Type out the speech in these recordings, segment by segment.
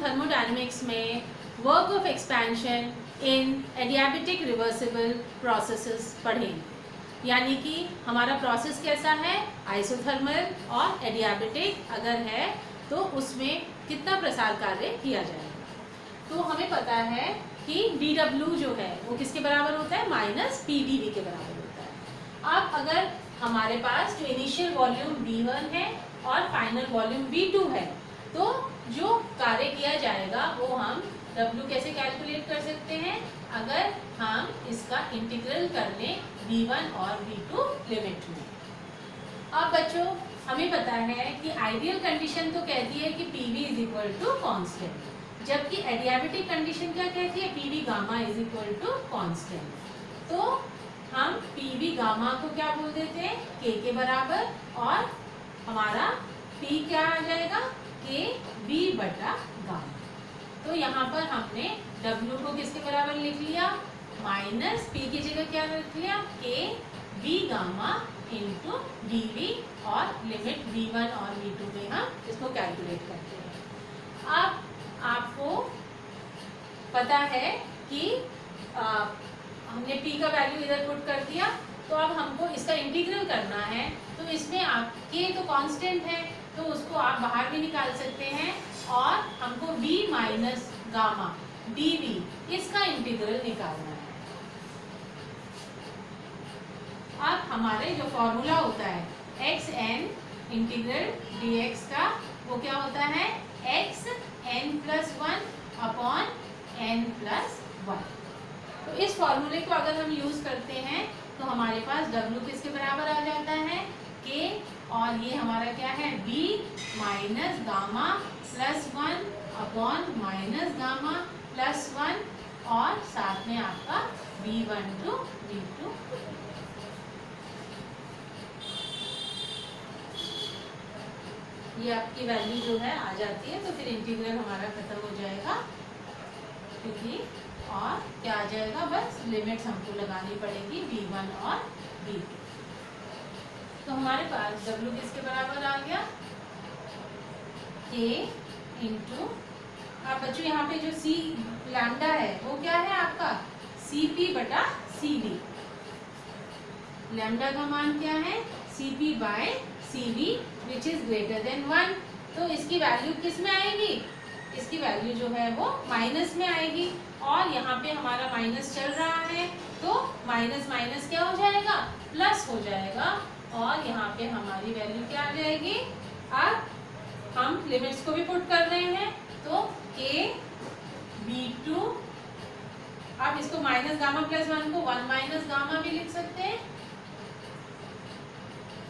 Thermodynamics में work of expansion in adiabatic reversible processes पढ़ेंगे। यानी कि हमारा प्रोसेस कैसा है, आइसोथर्मल और एडियाबेटिक अगर है तो उसमें कितना प्रसार कार्य किया जाएगा। तो हमें पता है कि dW जो है वो किसके बराबर होता है, माइनस PdV के बराबर होता है। अब अगर हमारे पास जो इनिशियल वॉल्यूम V1 है और फाइनल वॉल्यूम V2 है, तो जो कार्य किया जाएगा वो हम W कैसे कैलकुलेट कर सकते हैं, अगर हम इसका इंटीग्रल कर लें V1 और V2 लिमिट में। अब बच्चों हमें पता है कि आइडियल कंडीशन तो कहती है कि PV is equal to constant, जबकि एडियाबेटिक कंडीशन क्या कहती है, PV gamma is equal to constant. तो हम PV गामा को क्या बोल देते हैं, K के बराबर, और हमारा P क्या आ जाएगा, KB बटा गामा। तो यहाँ पर हमने W को किसके बराबर लिख लिया, माइनस P की जगह क्या लिख लिया, KB गामा इंटू DV, और लिमिट V1 और V2 में हम इसको कैलकुलेट करते हैं। अब आपको पता है कि हमने P का वैल्यू इधर पुट कर दिया, तो अब हमको इसका इंटीग्रल करना है। तो इसमें आप K तो कांस्टेंट है तो उसको आप बाहर भी निकाल सकते हैं, और हमको V माइनस गामा DV इसका इंटीग्रल निकालना है। अब हमारे जो फॉर्मूला होता है xn इंटीग्रल dx का, वो क्या होता है, x n+1 अपॉन n+1। तो इस फॉर्मूले को अगर हम यूज करते हैं तो हमारे पास W किसके बराबर आ जाता है, K, और ये हमारा क्या है, V minus gamma +1 upon minus gamma +1, और साथ में आपका V1 टू V2। ये आपकी वैल्यू जो है आ जाती है, तो फिर इंटीग्रल हमारा खत्म हो जाएगा, क्योंकि और क्या आ जाएगा, बस लिमिट्स हमको लगानी पड़ेगी V1 और V2। तो हमारे पास W किसके बराबर आ गया, K इंटू, अब बच्चों यहाँ पे जो C लैम्डा है वो क्या है आपका, CP बटा CV। लैम्डा का मान क्या है, CP by CV which is greater than 1। तो इसकी वैल्यू किस में आएगी, इसकी वैल्यू जो है वो माइनस में आएगी, और यहाँ पे हमारा माइनस चल रहा है तो माइनस माइनस क्या हो जाएगा, प्लस हो जाएगा, और यहाँ पे हमारी वैल्यू क्या आ जाएगी। अब हम लिमिट्स को भी पुट कर रहे हैं, तो K V2, अब इसको माइनस गामा +1 को 1 माइनस गामा भी लिख सकते हैं,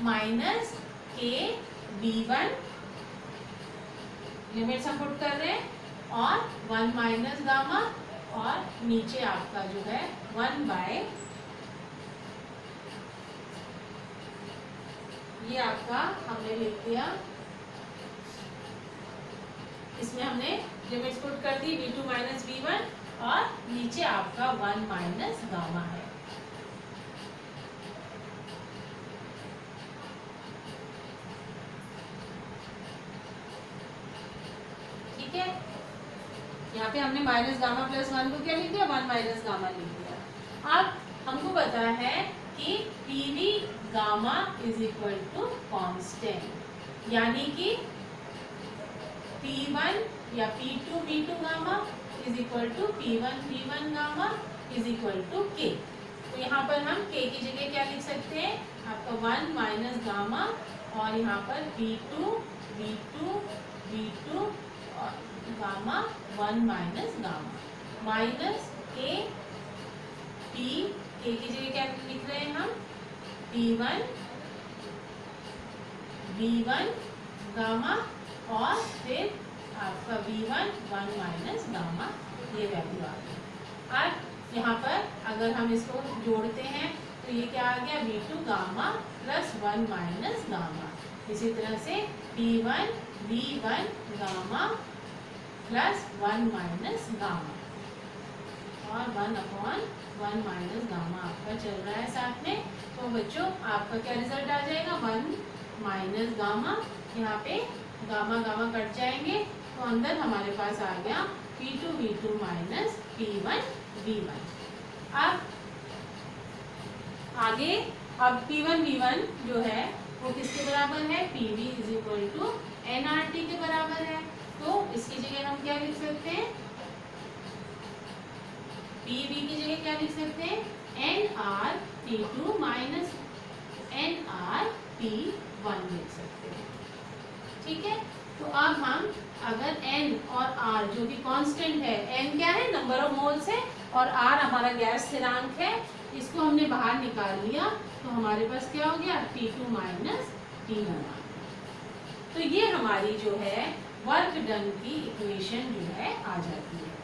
माइनस K V1 लिमिट्स हम पुट कर रहे हैं, और 1 माइनस गामा, और नीचे आपका जो है 1 बाय, ये आपका हमने लिख दिया, इसमें हमने लिमिट्स पुट कर दी V2 माइनस V1, और नीचे आपका 1 माइनस गामा है। ठीक है, यहाँ पे हमने माइनस गामा +1 को क्या लिख दिया, 1 माइनस गामा लिख दिया। अब हमको पता है कि PV gamma is equal to constant, यानी कि P1 या P2 V2 gamma is equal to P1 V1 gamma is equal to K। तो यहाँ पर हम K की जगह क्या लिख सकते हैं, आपका 1 माइनस गामा, और यहाँ पर P2 V2 V2 और gamma 1 minus gamma, minus K P, K की जगह क्या लिख रहे हैं हम, P1 V1 गामा, और फिर आपका V1 1 माइनस गामा, ये वैल्यू आ गई। अब यहाँ पर अगर हम इसको जोड़ते हैं तो ये क्या आ गया, V2 गामा +1 माइनस गामा। इसी तरह से P1 V1 gamma +1 minus gamma, और 1/1 माइनस गामा आपका चल रहा है साथ में। तो बच्चों आपका क्या रिजल्ट आ जाएगा, 1 माइनस गामा, यहाँ पे गामा गामा कट जाएंगे तो अंदर हमारे पास आ गया P2 V2 minus P1 V1। अब आगे अब P1 V1 जो है वो किसके बराबर है, PV is equal to nRT के बराबर है। तो इसकी जगह हम क्या लिख सकते हैं, PV की जगह क्या लिख सकते हैं, nRT2 माइनस nRT1 लिख सकते हैं। ठीक है, तो अब हम अगर n और r जो कि कांस्टेंट है, n क्या है, नंबर ऑफ मोल्स है, और r हमारा गैस स्थिरांक है, इसको हमने बाहर निकाल लिया तो हमारे पास क्या हो गया, T2 माइनस T1 आ गया। तो ये हमारी जो है वर्क डन की इक्वेशन जो है आ जाती है।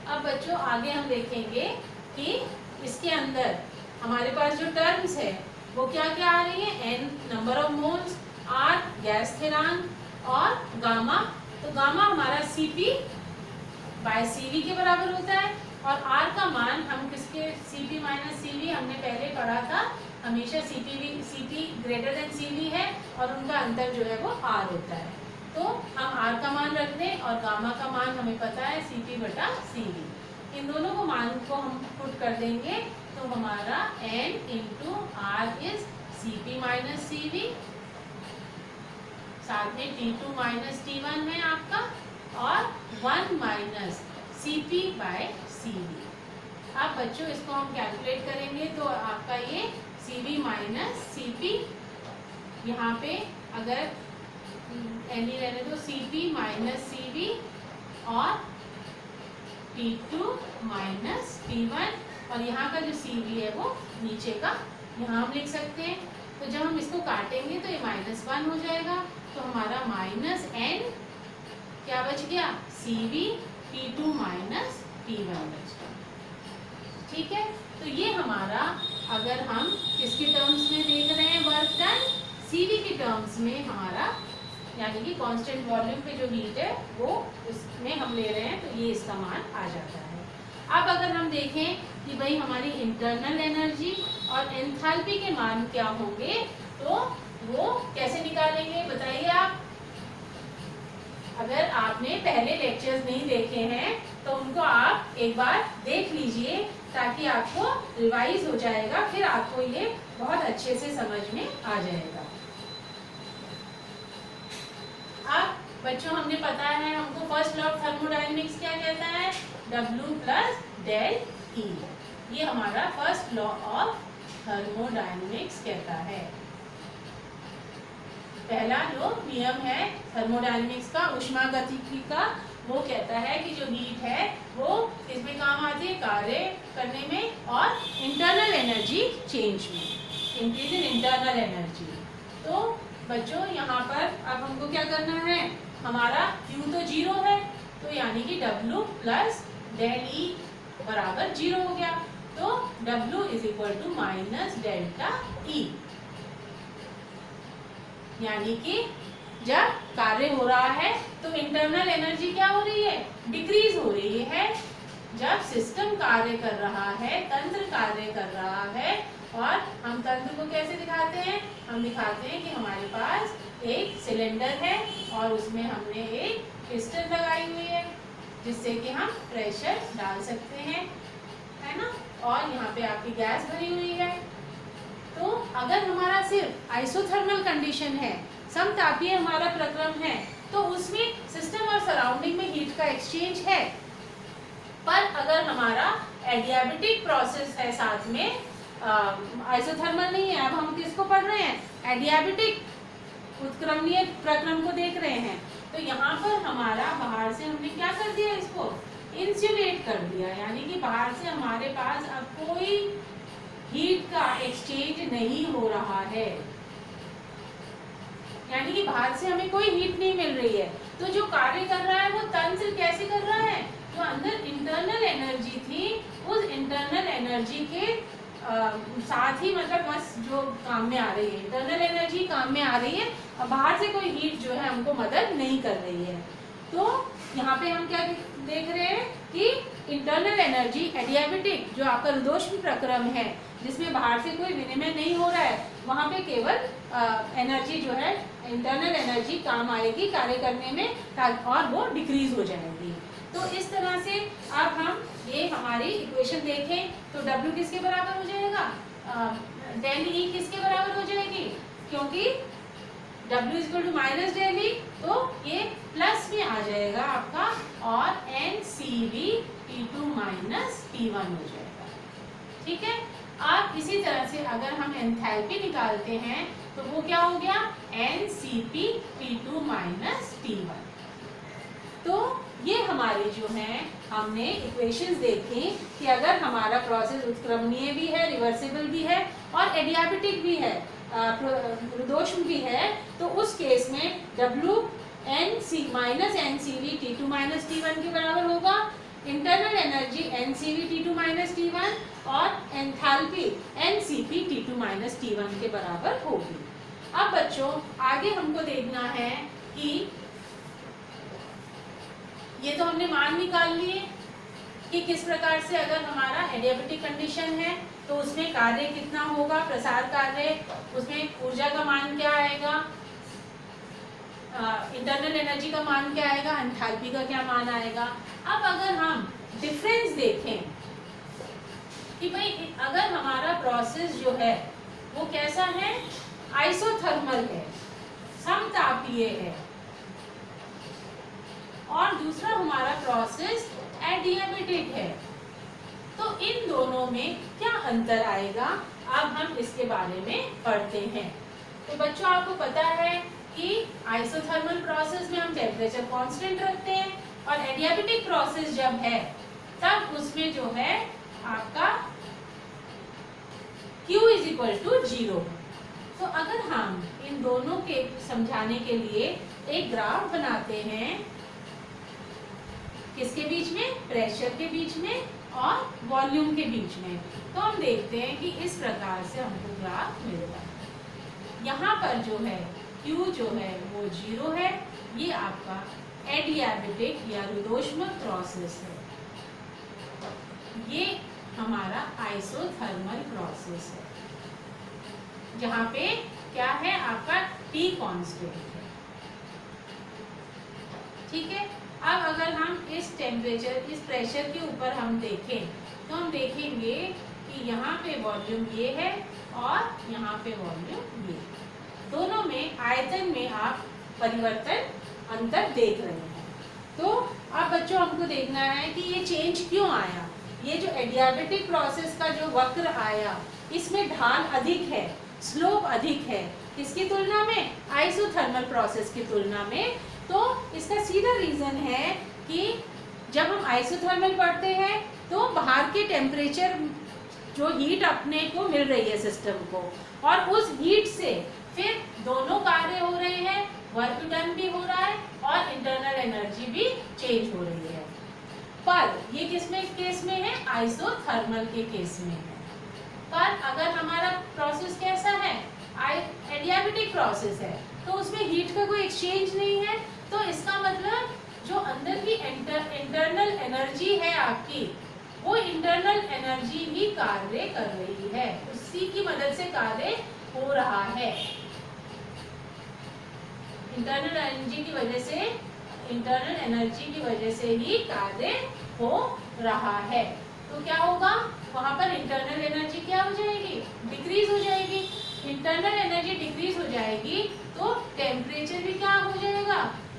अब बच्चों आगे हम देखेंगे कि इसके अंदर हमारे पास जो टर्म्स है वो क्या क्या आ रही है, n number of moles, r gas स्थिरांक और गामा। तो गामा हमारा Cp बाय Cv के बराबर होता है, और r का मान हम किसके, Cp माइनस Cv हमने पहले पढ़ा था, हमेशा Cp ग्रेटर देन Cv है और उनका अंतर जो है वो r होता है। तो हम r का मान रख दें और गामा का मान हमें पता है Cp बटा Cv, इन दोनों को मान को हम पुट कर देंगे तो हमारा n into r is Cp minus Cv, साथ में T2 माइनस T1 है आपका, और 1 माइनस Cp बाय Cv। अब बच्चों इसको हम कैलकुलेट करेंगे तो आपका ये Cv माइनस Cp, यहाँ पे अगर n ही रहने दो, Cp माइनस Cv और T2 माइनस T1, और यहाँ का जो Cv है वो नीचे का यहाँ हम लिख सकते हैं। तो जब हम इसको काटेंगे तो ये -1 हो जाएगा, तो हमारा माइनस n क्या बच गया, Cv T2 माइनस T1 बच गया। ठीक है, तो ये हमारा, अगर हम किसके टर्म्स में देख रहे हैं वर्क डन, Cv के टर्म्स में हमारा, यानी कि कांस्टेंट वॉल्यूम पे जो हीट है वो उसमें हम ले रहे हैं, तो ये इसका मान आ जाता है। अब अगर हम देखें कि भाई हमारी इंटरनल एनर्जी और एंथैल्पी के मान क्या होंगे, तो वो कैसे निकालेंगे बताइए आप। अगर आपने पहले लेक्चर्स नहीं देखे हैं तो उनको आप एक बार देख लीजिए, ताकि आपको रिवाइज हो जाएगा, फिर आपको ये बहुत अच्छे से समझ में आ जाएगा। अब बच्चों हमने पता है, हमको फर्स्ट लॉ ऑफ थर्मोडायनेमिक्स क्या कहता है, W प्लस डेल E। ये हमारा फर्स्ट लॉ ऑफ थर्मोडायनेमिक्स कहता है। पहला जो नियम है थर्मोडायनेमिक्स का, ऊष्मागतिकी का, वो कहता है कि जो हीट है वो किसमें काम आती है, कार्य करने में और इंटरनल एनर्जी चेंज में, इंक्रीज इन इंटरनल एनर्जी। तो बच्चों यहाँ पर अब हमको क्या करना है, हमारा Q तो 0 है, तो यानी कि W प्लस डेल E बराबर 0 हो गया, तो W is equal to minus delta E, यानी कि जब कार्य हो रहा है तो इंटरनल एनर्जी क्या हो रही है, डिक्रीज हो रही है। जब सिस्टम कार्य कर रहा है, तंत्र कार्य कर रहा है, और हम तंत्र को कैसे दिखाते हैं, हम दिखाते हैं कि हमारे पास एक सिलेंडर है और उसमें हमने एक पिस्टन लगाई हुई है जिससे कि हम प्रेशर डाल सकते हैं, है ना, और यहाँ पे आपकी गैस भरी हुई है। तो अगर हमारा सिर्फ आइसोथर्मल कंडीशन है, समतापीय हमारा प्रक्रम है, तो उसमें सिस्टम और सराउंडिंग में हीट का एक्सचेंज है। पर अगर हमारा एडियाबेटिक प्रोसेस है साथ में, आइसोथर्मल नहीं है, अब हम किसको पढ़ रहे हैं, एडियाबेटिक उत्क्रमणीय प्रक्रम को देख रहे हैं, तो यहाँ पर हमारा बाहर से हमने क्या कर दिया, इसको इंसुलेट कर दिया, यानी कि बाहर से हमारे पास अब कोई हीट का एक्सचेंज नहीं हो रहा है, यानी कि बाहर से हमें कोई हीट नहीं मिल रही है। तो जो कार्य कर रहा है वो तंत्र कैसे कर रहा है, जो अंदर इंटरनल एनर्जी थी, उस इंटरनल एनर्जी के साथ ही, मतलब बस जो काम में आ रही है, इंटरनल एनर्जी काम में आ रही है, और बाहर से कोई हीट जो है हमको मदद नहीं कर रही है। तो यहाँ पे हम क्या देख रहे हैं कि इंटरनल एनर्जी एडियाबेटिक जो आपका रुदोष्म प्रक्रम है, जिसमें बाहर से कोई विनिमय नहीं हो रहा है, वहाँ पे केवल एनर्जी जो है, इंटरनल एनर्जी काम आएगी कार्य करने में, और वो डिक्रीज हो जाएगी। तो इस तरह से अब हम ये हमारी इक्वेशन देखें तो W किसके बराबर हो जाएगा, डेल E किसके बराबर हो जाएगी, क्योंकि W equal to minus del E, तो ये प्लस में आ जाएगा आपका, और NCV T2 माइनस T1 हो जाएगा। ठीक है। अब इसी तरह से अगर हम एंथैल्पी निकालते हैं तो वो क्या हो गया, NCP T2 माइनस T1। तो ये हमारे जो हैं हमने इक्वेशंस देखी कि अगर हमारा प्रोसेस उत्क्रमणीय भी है, रिवर्सिबल भी है और एडियाबेटिक भी है, रुदोष्म भी है, तो उस केस में W NC minus NCV T2 minus T1 के बराबर होगा, internal energy NCV T2 minus T1 और enthalpy NCP T2 minus T1 के बराबर होगी। अब बच्चों आगे हमको देखना है कि ये तो हमने मान निकाल लिए कि किस प्रकार से अगर हमारा एडियाबेटिक कंडीशन है तो उसमें कार्य कितना होगा, प्रसार कार्य, उसमें ऊर्जा का मान क्या आएगा, इंटरनल एनर्जी का मान क्या आएगा, एंथैल्पी का क्या मान आएगा। अब अगर हम डिफरेंस देखें कि भाई अगर हमारा प्रोसेस जो है वो कैसा है, आइसोथर्मल है, समतापीय है, और दूसरा हमारा प्रोसेस एडियाबेटिक है, तो इन दोनों में क्या अंतर आएगा, अब हम इसके बारे में पढ़ते हैं। तो बच्चों आपको पता है कि आइसोथर्मल प्रोसेस में हम टेम्परेचर कांस्टेंट रखते हैं, और एडियाबेटिक प्रोसेस जब है तब उसमें जो है आपका Q इज इक्वल टू 0। तो अगर हम इन दोनों के समझाने के लिए एक ग्राफ बनाते हैं, किसके बीच में, प्रेशर के बीच में और वॉल्यूम के बीच में, तो हम देखते हैं कि इस प्रकार से हमको ग्राफ मिलेगा। यहाँ पर जो है Q जो है वो 0 है, ये आपका एडियाबेटिक या रुदोष्म प्रोसेस है, ये हमारा आइसोथर्मल प्रोसेस है, जहाँ पे क्या है आपका T कांस्टेंट है। ठीक है। अब अगर हम इस टेम्परेचर, इस प्रेशर के ऊपर हम देखें तो हम देखेंगे कि यहाँ पे वॉल्यूम ये है और यहाँ पे वॉल्यूम ये, दोनों में आयतन में आप परिवर्तन, अंतर देख रहे हैं। तो अब बच्चों हमको देखना है कि ये चेंज क्यों आया, ये जो एडियाबेटिक प्रोसेस का जो वक्र आया, इसमें ढाल अधिक है, स्लोप अधिक है, किसकी तुलना में, आइसोथर्मल प्रोसेस की तुलना में। तो इसका सीधा रीजन है कि जब हम आइसोथर्मल पढ़ते हैं तो बाहर के टेम्परेचर जो हीट अपने को मिल रही है सिस्टम को, और उस हीट से फिर दोनों कार्य हो रहे हैं, वर्क डन भी हो रहा है और इंटरनल एनर्जी भी चेंज हो रही है। पर ये किसमें केस में है, आइसोथर्मल के केस में है। पर अगर हमारा प्रोसेस कैसा है, एडियाबेटिक प्रोसेस है, तो उसमें हीट का कोई एक्सचेंज नहीं है, तो इसका मतलब जो अंदर की इंटरनल एनर्जी है आपकी, वो इंटरनल एनर्जी ही कार्य कर रही है, उसी की मदद से कार्य हो रहा है। इंटरनल एनर्जी की वजह से, इंटरनल एनर्जी की वजह से ही कार्य हो रहा है। तो क्या होगा, वहां पर इंटरनल एनर्जी क्या हो जाएगी, डिक्रीज हो जाएगी। इंटरनल एनर्जी डिक्रीज हो जाएगी तो टेम्परेचर भी क्या हो जाएगा,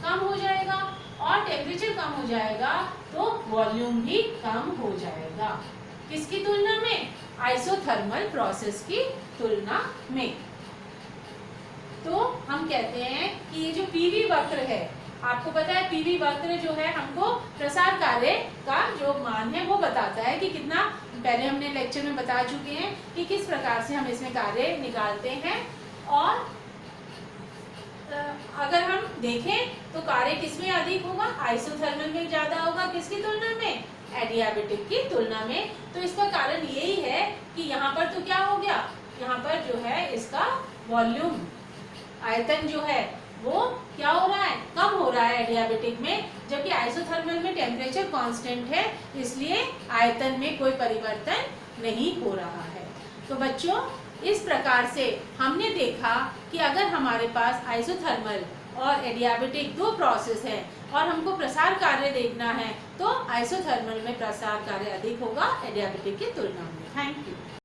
कम हो जाएगा, और टेम्परेचर कम हो जाएगा तो वॉल्यूम भी कम हो जाएगा। किसकी तुलना में, आइसोथर्मल प्रोसेस की तुलना में। तो हम कहते हैं कि ये जो पीवी वक्र है, आपको पता है पीवी वक्र जो है हमको प्रसार कार्य का जो मान है वो बताता है कि कितना, पहले हमने लेक्चर में बता चुके हैं कि किस प्रकार से हम इसमें कार्य निकालते हैं। और अगर हम देखें तो कार्य किसमें अधिक होगा, आइसोथर्मल में ज्यादा होगा, किसकी तुलना में, एडियाबेटिक की तुलना में। तो इसका कारण यही है कि यहाँ पर तो क्या हो गया, यहाँ पर जो है इसका वॉल्यूम, आयतन जो है वो क्या हो रहा है, कम हो रहा है एडियाबेटिक में, जबकि आइसोथर्मल में टेम्परेचर कांस्टेंट है, इसलिए आयतन में कोई परिवर्तन नहीं हो रहा है। तो बच्चों, इस प्रकार से हमने देखा कि अगर हमारे पास आइसोथर्मल और एडियाबेटिक दो प्रोसेस है और हमको प्रसार कार्य देखना है, तो आइसोथर्मल में प्रसार कार्य अधिक होगा एडियाबेटिक की तुलना में। Thank you.